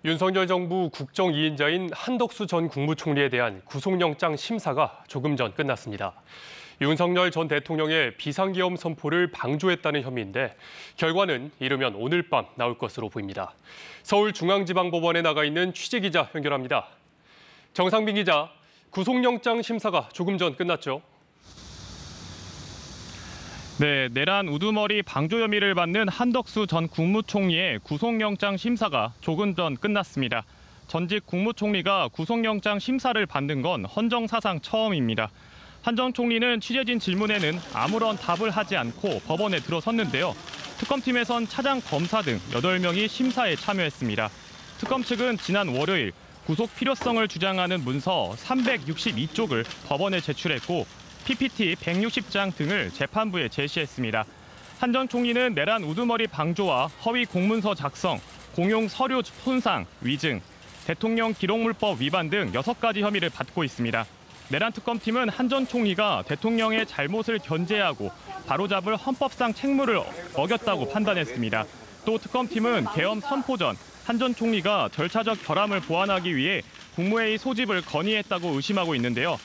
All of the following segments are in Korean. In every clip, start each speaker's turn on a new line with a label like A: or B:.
A: 윤석열 정부 국정 2인자인 한덕수 전 국무총리에 대한 구속영장 심사가 조금 전 끝났습니다. 윤석열 전 대통령의 비상계엄 선포를 방조했다는 혐의인데 결과는 이르면 오늘 밤 나올 것으로 보입니다. 서울중앙지방법원에 나가 있는 취재기자 연결합니다. 정상빈 기자, 구속영장 심사가 조금 전 끝났죠?
B: 네, 내란 우두머리 방조 혐의를 받는 한덕수 전 국무총리의 구속영장 심사가 조금 전 끝났습니다. 전직 국무총리가 구속영장 심사를 받는 건 헌정사상 처음입니다. 한 전 총리는 취재진 질문에는 아무런 답을 하지 않고 법원에 들어섰는데요. 특검팀에선 차장 검사 등 8명이 심사에 참여했습니다. 특검 측은 지난 월요일 구속 필요성을 주장하는 문서 362쪽을 법원에 제출했고 PPT 160장 등을 재판부에 제시했습니다. 한 전 총리는 내란 우두머리 방조와 허위 공문서 작성, 공용 서류 손상, 위증, 대통령 기록물법 위반 등 6가지 혐의를 받고 있습니다. 내란 특검팀은 한 전 총리가 대통령의 잘못을 견제하고 바로잡을 헌법상 책무를 어겼다고 판단했습니다. 또 특검팀은 계엄 선포 전 한 전 총리가 절차적 결함을 보완하기 위해 국무회의 소집을 건의했다고 의심하고 있는데요.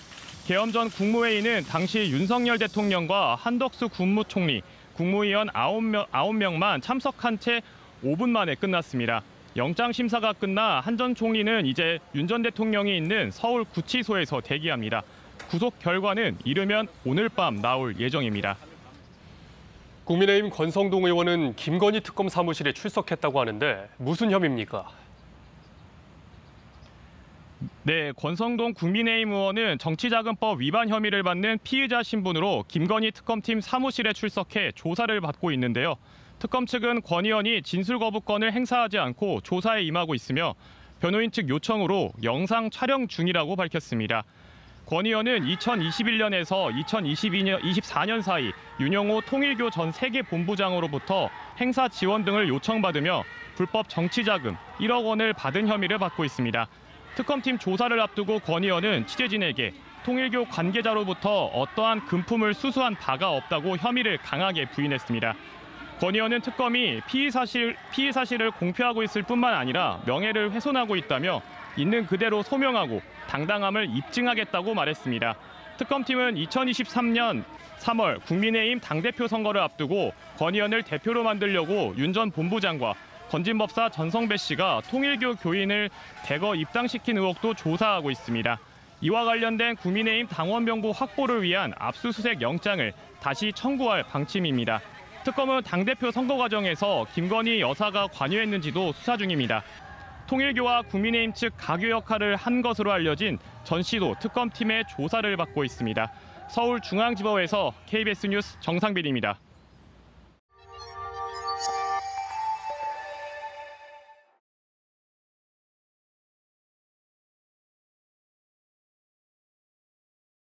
B: 계엄 전 국무회의는 당시 윤석열 대통령과 한덕수 국무총리, 국무위원 9명만 참석한 채 5분 만에 끝났습니다. 영장 심사가 끝나 한 전 총리는 이제 윤 전 대통령이 있는 서울 구치소에서 대기합니다. 구속 결과는 이르면 오늘 밤 나올 예정입니다.
A: 국민의힘 권성동 의원은 김건희 특검 사무실에 출석했다고 하는데 무슨 혐의입니까?
B: 네, 권성동 국민의힘 의원은 정치자금법 위반 혐의를 받는 피의자 신분으로 김건희 특검팀 사무실에 출석해 조사를 받고 있는데요. 특검 측은 권 의원이 진술 거부권을 행사하지 않고 조사에 임하고 있으며 변호인 측 요청으로 영상 촬영 중이라고 밝혔습니다. 권 의원은 2021년에서 2024년 사이 윤영호 통일교 전 세계본부장으로부터 행사 지원 등을 요청받으며 불법 정치자금 1억 원을 받은 혐의를 받고 있습니다. 특검팀 조사를 앞두고 권 의원은 취재진에게 통일교 관계자로부터 어떠한 금품을 수수한 바가 없다고 혐의를 강하게 부인했습니다. 권 의원은 특검이 피의 사실을 공표하고 있을 뿐만 아니라 명예를 훼손하고 있다며 있는 그대로 소명하고 당당함을 입증하겠다고 말했습니다. 특검팀은 2023년 3월 국민의힘 당대표 선거를 앞두고 권 의원을 대표로 만들려고 윤 전 본부장과 건진법사 전성배 씨가 통일교 교인을 대거 입당시킨 의혹도 조사하고 있습니다. 이와 관련된 국민의힘 당원 명부 확보를 위한 압수수색 영장을 다시 청구할 방침입니다. 특검은 당대표 선거 과정에서 김건희 여사가 관여했는지도 수사 중입니다. 통일교와 국민의힘 측 가교 역할을 한 것으로 알려진 전 씨도 특검팀의 조사를 받고 있습니다. 서울중앙지법에서 KBS 뉴스 정상빈입니다.